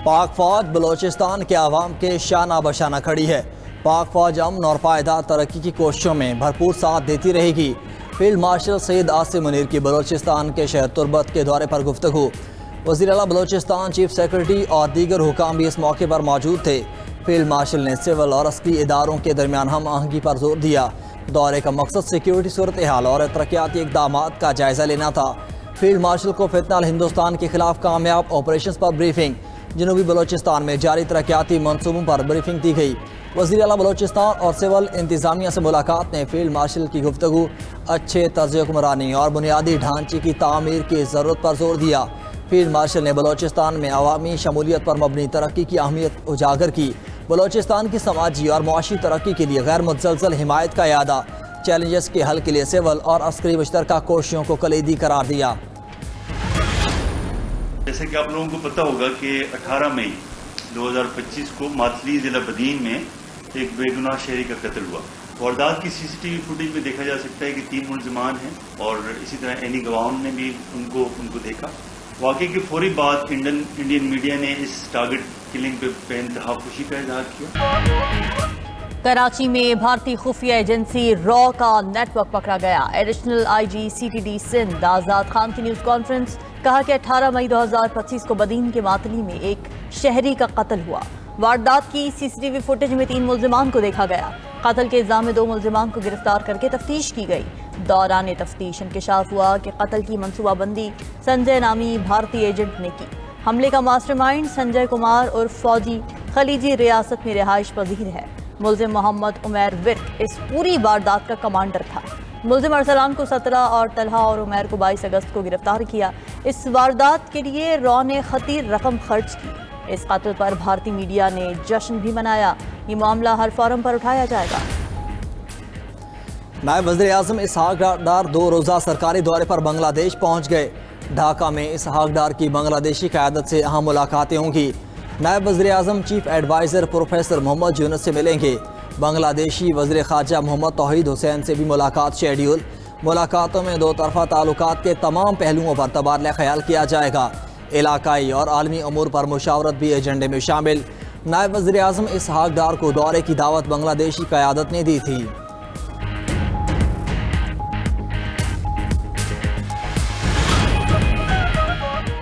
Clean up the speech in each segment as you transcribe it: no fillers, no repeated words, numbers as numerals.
पाक फौज बलोचिस्तान के आवाम के शाना बशाना खड़ी है। पाक फौज अमन और पायदार तरक्की की कोशिशों में भरपूर साथ देती रहेगी। फील्ड मार्शल सैयद आसिम मुनीर की बलोचिस्तान के शहर तुर्बत के दौरे पर गुफ्तगू। वज़ीर आला बलोचिस्तान, चीफ सेक्रेटरी और दीगर हुकाम भी इस मौके पर मौजूद थे। फील्ड मार्शल ने सिविल और अस्करी इदारों के दरमियान हम आहंगी पर जोर दिया। दौरे का मकसद सिक्योरिटी सूरत हाल और तरक्याती इक़दाम का जायज़ा लेना था। फील्ड मार्शल को फितनाल हिंदुस्तान के खिलाफ कामयाब ऑपरेशन पर ब्रीफिंग, जनूबी बलोचिस्तान में जारी तरक्याती मनसूबों पर ब्रीफिंग दी गई। वज़ीर आला बलोचिस्तान और सिविल इंतज़ामिया से मुलाकात ने फील्ड मार्शल की गुफ्तगू अच्छे तर्ज हुक्मरानी और बुनियादी ढांचे की तामीर की ज़रूरत पर जोर दिया। फील्ड मार्शल ने बलोचिस्तान में अवामी शमूलियत पर मबनी तरक्की की अहमियत उजागर की। बलोचिस्तान की समाजी और मुआशी तरक्की के लिए गैर मुतज़लज़ल हिमायत का यादा, चैलेंजेस के हल के लिए सिविल और अस्करी मुश्तरका कोशिशों को कलीदी करार दिया। जैसे कि आप लोगों को पता होगा कि 18 मई 2025 को मातली ज़िला बदीन में एक बेगुनाह शहरी का कत्ल हुआ। वारदात की सीसीटीवी फुटेज में देखा जा सकता है कि 3 मुलजमान हैं और इसी तरह एनी गवाहों ने भी उनको देखा। वाक़े के फौरी बाद इंडियन मीडिया ने इस टारगेट किलिंग पे बेइंतहा खुशी का इजहार किया। कराची में भारतीय खुफिया एजेंसी रॉ का नेटवर्क पकड़ा गया। एडिशनल आईजी सीटीडी सिंध आज़ाद खान की न्यूज़ कॉन्फ्रेंस, कहा कि 18 मई 2025 को बदीन के मातली में एक शहरी का कत्ल हुआ। वारदात की सीसीटीवी फुटेज में 3 मुलजिमान को देखा गया। कत्ल के इल्जाम में 2 मुलजिमान को गिरफ्तार करके तफ्तीश की गई। दौरान तफ्तीश इंकशाफ हुआ कि कत्ल की मनसूबाबंदी संजय नामी भारतीय एजेंट ने की। हमले का मास्टरमाइंड संजय कुमार और फौजी खलीजी रियासत में रिहाइश पजीर है। मुलजिम मोहम्मद उमैर विर्क इस पूरी वारदात का कमांडर था। मुलजिम अरसलान को 17 और तलहा और उमैर को 22 अगस्त को गिरफ्तार किया। इस वारदात के लिए रॉ ने खतीर रकम खर्च की। इस कत्ल पर भारतीय मीडिया ने जश्न भी मनाया। ये मामला हर फोरम पर उठाया जाएगा। नायब वज़ीर आज़म इसहाक डार 2 रोज़ा सरकारी दौरे पर बांग्लादेश पहुँच गए। ढाका में इसहाक डार की बांग्लादेशी क़यादत से अहम मुलाकातें होंगी। नायब वज़ीर आज़म chief adviser professor Mohammad Yunus से मिलेंगे। बांग्लादेशी वज़ीर ख़ारजा मोहम्मद तौहीद हुसैन से भी मुलाकात शेड्यूल। मुलाकातों में 2 तरफ़ा ताल्लुकात के तमाम पहलुओं पर तबादला ख्याल किया जाएगा। इलाकाई और आलमी अमूर पर मुशावरत भी एजेंडे में शामिल। नायब वज़ीर आज़म इसहाक डार को दौरे की दावत बांग्लादेशी क़यादत ने दी थी।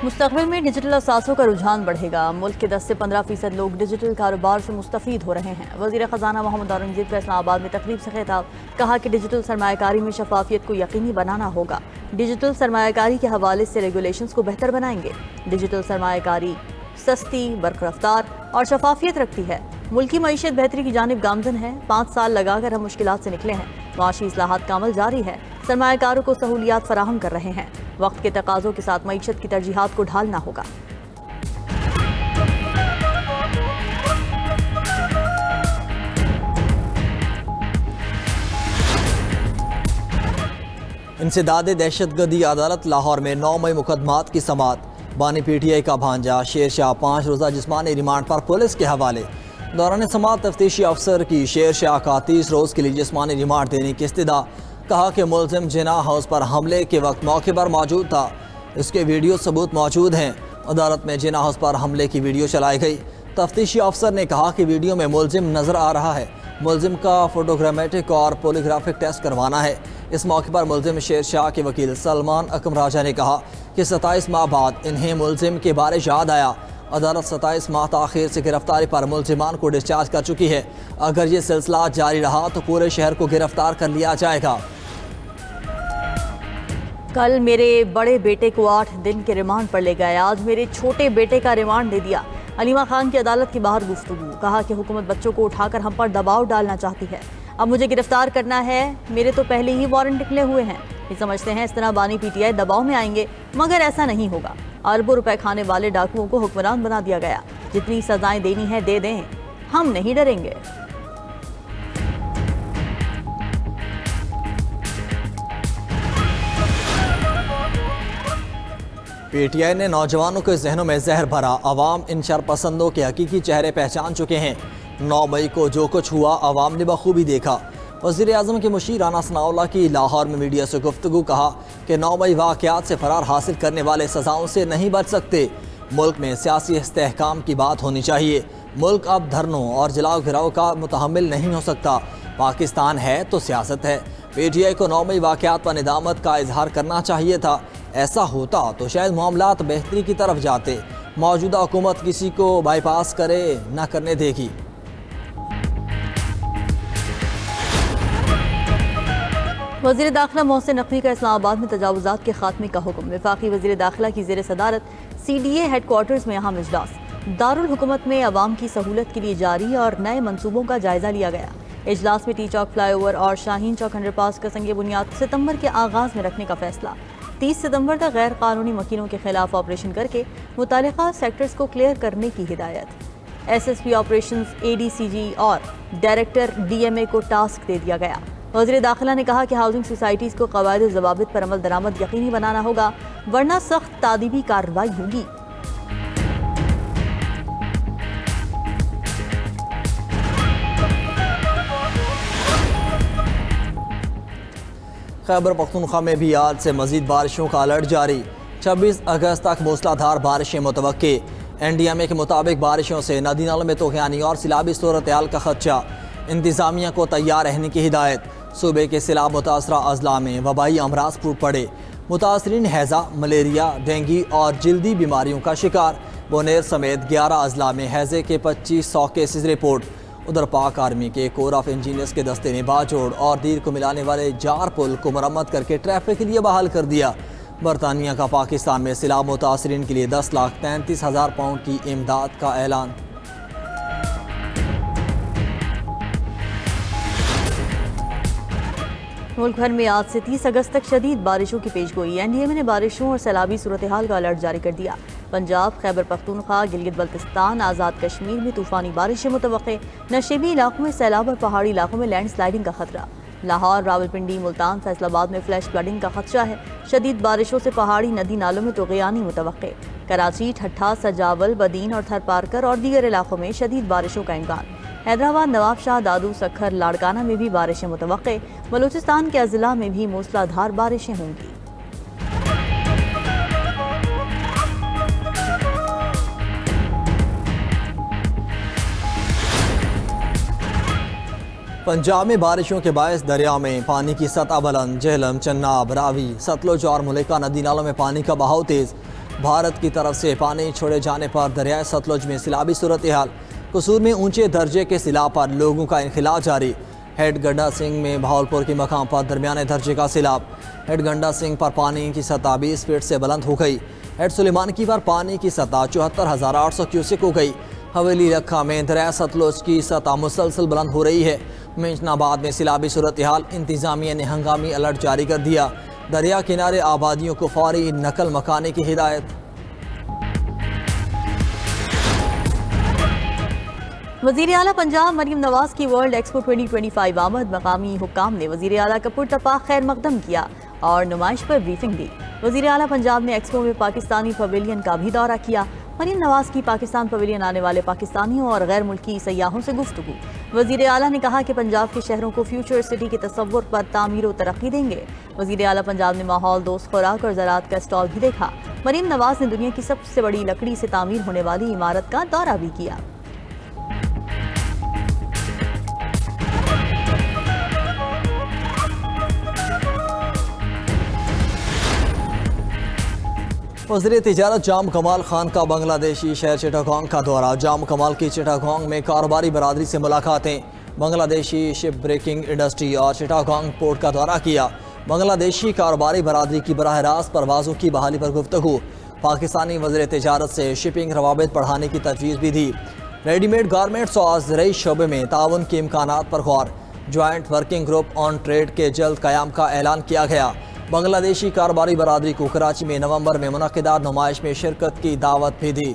मुस्तक़बिल में डिजिटल असासों का रुझान बढ़ेगा। मुल्क के 10 से 15% लोग डिजिटल कारोबार से मुस्तफ़ीद हो रहे हैं। वज़ीर ख़जाना मोहम्मद औरंगज़ेब का इस्लामाबाद में तकरीब से खिताब, कहा कि डिजिटल सरमायाकारी में शफाफियत को यकीनी बनाना होगा। डिजिटल सरमायाकारी के हवाले से रेगुलेशंस को बेहतर बनाएंगे। डिजिटल सरमायाकारी सस्ती, बरकरफ्तार और शफाफियत रखती है। मुल्की मईशत बेहतरी की जानिब गामजन है। 5 साल लगाकर हम मुश्किलात से निकले हैं। माशी इस्लाहात का अमल जारी है। सरमायाकारों को सहूलियात फराहम कर रहे हैं। वक्त के तकाज़ों के साथ मईशत की तरजीहात को ढालना होगा। इंसदाद दहशतगर्दी अदालत लाहौर में 9 मई मुकदमात की समाअत। बानी पीटीआई का भांजा शेर शाह 5 रोज़ा जिस्मानी रिमांड पर पुलिस के हवाले। दौरान समाअत तफ्तीशी अफसर की शेर शाह का 30 रोज़ के लिए जिस्मानी रिमांड देने की इस्तदा। कहा कि मुलजिम जिना हाउस पर हमले के वक्त मौके पर मौजूद था। इसके वीडियो सबूत मौजूद हैं। अदालत में जिना हाउस पर हमले की वीडियो चलाई गई। तफ्तीशी अफसर ने कहा कि वीडियो में मुलजिम नज़र आ रहा है। मुलजिम का फोटोग्रामेटिक और पोलीग्राफिक टेस्ट करवाना है। इस मौके पर मुलजिम शेर शाह के वकील सलमान अकम राजा ने कहा कि 27 माह बाद इन्हें मुलजिम के बारे याद आया। अदालत 27 माह ताख़ीर से गिरफ्तारी पर मुलजिमान को डिस्चार्ज कर चुकी है। अगर ये सिलसिला जारी रहा तो पूरे शहर को गिरफ्तार कर लिया जाएगा। कल मेरे बड़े बेटे को 8 दिन के रिमांड पर ले गए। आज मेरे छोटे बेटे का रिमांड दे दिया। अलीमा खान की अदालत के बाहर गुफ्तगू, कहा कि हुकूमत बच्चों को उठाकर हम पर दबाव डालना चाहती है। अब मुझे गिरफ्तार करना है। मेरे तो पहले ही वारंट निकले हुए हैं। ये समझते हैं इस तरह बानी पीटीआई दबाव में आएंगे, मगर ऐसा नहीं होगा। अरबों रुपए खाने वाले डाकुओं को हुक्मरान बना दिया गया। जितनी सजाएं देनी है दे दें, हम नहीं डरेंगे। पीटीआई ने नौजवानों के जहनों में जहर भरा। अवाम इन शरपसंदों के हकीकी चेहरे पहचान चुके हैं। 9 मई को जो कुछ हुआ अवाम ने बखूबी देखा। वज़ीर आज़म के मुशीर राना सनाउल्लाह की लाहौर में मीडिया से गुफ्तगू, कहा कि 9 मई वाक़यात से फ़रार हासिल करने वाले सज़ाओं से नहीं बच सकते। मुल्क में सियासी इस्तेहकाम की बात होनी चाहिए। मुल्क अब धरनों और जलाओ घिराव का मुतहम्मिल नहीं हो सकता। पाकिस्तान है तो सियासत है। PTI को नौमी वाक़यात पर निदामत का इजहार करना चाहिए था। ऐसा होता तो शायद मामलात बेहतरी की तरफ जाते। मौजूदा हुकूमत किसी को बाईपास करे न करने देगी। वज़ीर दाखिला मोहसिन नकवी का इस्लामाबाद में तजावुज़ात के खात्मे का हुक्म। वफाकी वज़ीर दाखिला की ज़ेर सदारत CDA हेडक्वार्टर्स में अहम इजलास। दारुल हुकूमत में अवाम की सहूलत के लिए जारी और नए मनसूबों का जायजा लिया गया। इजलास में टी चौक फ्लाईओवर और शाहीन चौक अंडरपास का संग बुनियाद सितंबर के आगाज़ में रखने का फैसला। 30 सितंबर तक गैर कानूनी मकीनों के खिलाफ ऑपरेशन करके मुतालिका सेक्टर्स को क्लियर करने की हिदायत। SSP ऑपरेशंस ADCG और डायरेक्टर DMA को टास्क दे दिया गया। वज़ीर दाखिला ने कहा कि हाउसिंग सोसाइटीज़ को क़वायद और ज़वाबित पर अमल दरामद यकीनी बनाना होगा, वरना सख्त तादीबी कार्रवाई होगी। खैबर पख्तूनख्वा में भी आज से मजीद बारिशों का अलर्ट जारी। 26 अगस्त तक मूसलाधार बारिशें मुतवक्के। NDMA के मुताबिक बारिशों से नदी नालों में तूफ़ानी और सैलाबी सूरत हाल का खदशा। इंतज़ामिया को तैयार रहने की हिदायत। सूबे के सैलाब मुतासरा अजला में वबाई अमराज फूट पड़े। मुतासरीन हैज़ा, मलेरिया, डेंगू और जल्दी बीमारियों का शिकार। बोनेर समेत 11 अजला में हैज़े के 2500 केसेज रिपोर्ट। उधर पाक आर्मी के कोर ऑफ इंजीनियर्स के दस्ते ने बाजोड़ और दीर को मिलाने वाले जार पुल को मरम्मत करके ट्रैफिक के लिए बहाल कर दिया। बरतानिया का पाकिस्तान में सैलाब मुतासरीन के लिए 10,33,000 पाउंड की इमदाद का ऐलान। मुल्क भर में आज से 30 अगस्त तक शदीद बारिशों की पेशगोई। NDMA ने बारिशों और सैलाबी सूरत हाल का अलर्ट जारी कर दिया। पंजाब, खैबर पख्तूनख्वा, गिलगित बल्तिस्तान, आज़ाद कश्मीर में तूफ़ानी बारिशें मुतवक्के। नशेबी इलाकों में सैलाब और पहाड़ी इलाकों में लैंड स्लाइडिंग का खतरा। लाहौर, रावलपिंडी, मुल्तान, फैसलाबाद में फ्लैश फ्लडिंग का खदशा है। शदीद बारिशों से पहाड़ी नदी नालों में तुग़यानी मुतवक्के। कराची, ठट्ठा, सजावल, बदीन और थरपारकर और दीगर इलाकों में शदीद बारिशों का इम्कान। हैदराबाद, नवाबशाह, दादू, सखर, लाड़काना में भी बारिशें मुतवक्के। बलूचिस्तान के अज़ला में भी मूसलाधार बारिशें होंगी। पंजाब में बारिशों के बायस दरिया में पानी की सतह बुलंद। झेलम, चन्नाब, रावी, सतलुज और मुलेका नदी नालों में पानी का बहाव तेज़। भारत की तरफ से पानी छोड़े जाने पर दरियाए सतलुज में सैलाबी सूरत हाल। कसूर में ऊंचे दर्जे के सैलाब पर लोगों का इनखिला जारी। हेड गंडा सिंह में भावलपुर के मकाम पर दरमियाने दर्जे का सैलाब। हेड गंडा सिंह पर पानी की सतह 20 फीट से बुलंद हो गई। हेड सुलेमान की पर पानी की सतह 74,800 क्यूसेक हो गई। हवेली रखा में दरिया सतलुज की सतह मुसलसल बुलंद हो रही है। मेंशनाबाद में सैलाबी सूरत हाल। इंतजामिया ने हंगामी अलर्ट जारी कर दिया। दरिया किनारे आबादियों को फौरी नकल मकाने की हिदायत। वज़ीर आला पंजाब मरीम नवाज की वर्ल्ड एक्सपो 2025 आमद। मकामी हुक्काम ने वज़ीर आला का पुरतपा खैर मकदम किया और नुमाइश पर ब्रीफिंग दी। वज़ीर आला पंजाब ने एक्सपो में पाकिस्तानी पवेलियन का भी दौरा किया। मरीम नवाज की पाकिस्तान पवेलियन आने वाले पाकिस्तानियों और गैर मुल्की सयाहों से गुफ्तगू। वज़ीर आला ने कहा कि पंजाब के शहरों को फ्यूचर सिटी के तस्वुर पर तामीर व तरक्की देंगे। वज़ीर आला पंजाब ने माहौल दोस्त खुराक और ज़राअत का स्टॉल भी देखा। मरीम नवाज ने दुनिया की सबसे बड़ी लकड़ी से तामीर होने वाली इमारत का दौरा भी किया। वज़ीर तिजारत जाम कमाल खान का बांग्लादेशी शहर चिटागोंग का दौरा। जाम कमाल की चिटागोंग में कारोबारी बरादरी से मुलाकातें। बांग्लादेशी शिप ब्रेकिंग इंडस्ट्री और चिटागोंग पोर्ट का दौरा किया। बांग्लादेशी कारोबारी बरादरी की बराह रास्त परवाज़ों की बहाली पर गुफ्तगू। पाकिस्तानी वज़ीर तिजारत से शिपिंग रवाबित बढ़ाने की तजवीज़ भी दी। रेडीमेड गारमेंट्स और ज़रई शोबे में ताउन के इम्कानात पर गौर। Joint working group on trade के जल्द क़याम का ऐलान किया गया। बांग्लादेशी कारोबारी बरादरी को कराची में नवंबर में मुनक़िदा नुमाइश में शिरकत की दावत भी दी।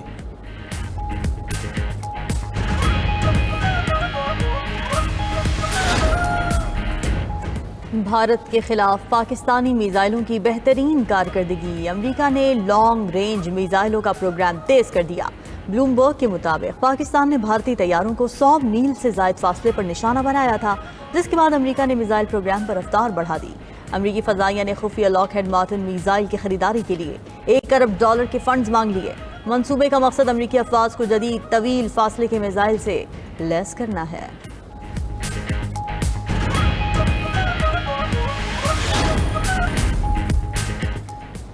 भारत के खिलाफ पाकिस्तानी मिसाइलों की बेहतरीन कारकर्दगी। अमेरिका ने लॉन्ग रेंज मिसाइलों का प्रोग्राम तेज कर दिया। ब्लूमबर्ग के मुताबिक पाकिस्तान ने भारतीय तैयारों को 100 मील से ज़ायद फासले पर निशाना बनाया था, जिसके बाद अमेरिका ने मिसाइल प्रोग्राम पर रफ्तार बढ़ा दी। अमेरिकी फजाइया ने खुफिया लॉकहेड मार्टिन मिसाइल की खरीदारी के लिए $1 अरब के फंड्स मांग लिए। मंसूबे का मकसद अमरीकी अफवाज को जदीद तवील फासले के मिसाइल से लैस करना है।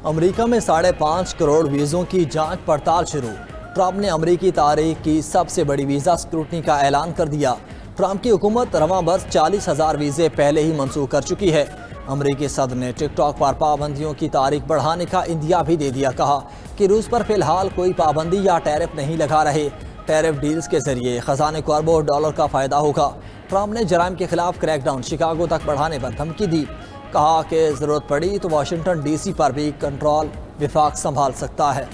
अमेरिका में 5.5 करोड़ वीज़ों की जांच पड़ताल शुरू। ट्रंप ने अमेरिकी तारीख की सबसे बड़ी वीज़ा स्क्रूटनी का ऐलान कर दिया। ट्रंप की हुकूमत रवां बरस 40,000 वीज़े पहले ही मंसूख कर चुकी है। अमेरिकी सदर ने टिकटॉक पर पाबंदियों की तारीख बढ़ाने का इंदिया भी दे दिया। कहा कि रूस पर फिलहाल कोई पाबंदी या टैरिफ नहीं लगा रहे। टैरिफ डील्स के जरिए खजाने को अरबों डॉलर का फ़ायदा होगा। ट्रंप ने जराइम के खिलाफ क्रैकडाउन शिकागो तक बढ़ाने पर धमकी दी। कहा कि ज़रूरत पड़ी तो वाशिंगटन डीसी पर भी कंट्रोल विफाक संभाल सकता है।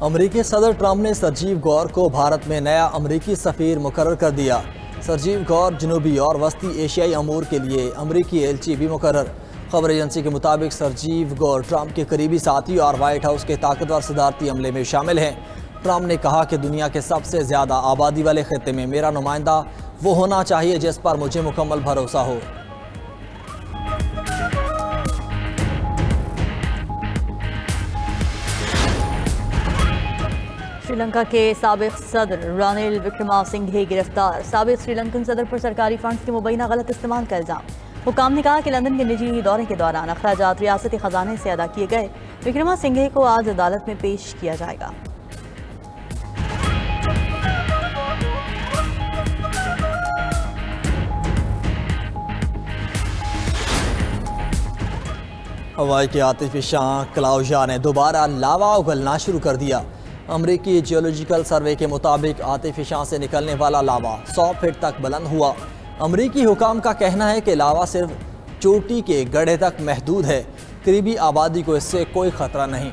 अमेरिकी सदर ट्रंप ने सरजीव गौर को भारत में नया अमेरिकी सफ़ीर मुकर्रर कर दिया। सरजीव गौर जनूबी और वस्ती एशियाई अमूर के लिए अमेरिकी एलची भी मुकर्रर। खबर एजेंसी के मुताबिक सरजीव गौर ट्रंप के करीबी साथी और वाइट हाउस के ताकतवर सदारती अमले में शामिल हैं। ट्रंप ने कहा कि दुनिया के सबसे ज़्यादा आबादी वाले खित्ते में मेरा नुमाइंदा वो होना चाहिए जिस पर मुझे मुकम्मल भरोसा हो। श्रीलंका के साबिक सदर रानिल विक्रमासिंघे गिरफ्तार। साबिक श्रीलंकन सदर पर सरकारी फंड्स के मुबैना गलत इस्तेमाल का इल्जाम। हुकाम ने कहा कि लंदन के निजी दौरे के दौरान अखराजात रियासती खजाने से अदा किए गए। विक्रमासिंघे को आज अदालत में पेश किया जाएगा। हवाई के आतिफी शाह क्लाउजा ने दोबारा लावा उगलना शुरू कर दिया। अमरीकी जियोलॉजिकल सर्वे के मुताबिक आतिफी शाह से निकलने वाला लावा 100 फीट तक बुलंद हुआ। अमरीकी हुकाम का कहना है कि लावा सिर्फ चोटी के गड्ढे तक महदूद है। करीबी आबादी को इससे कोई खतरा नहीं।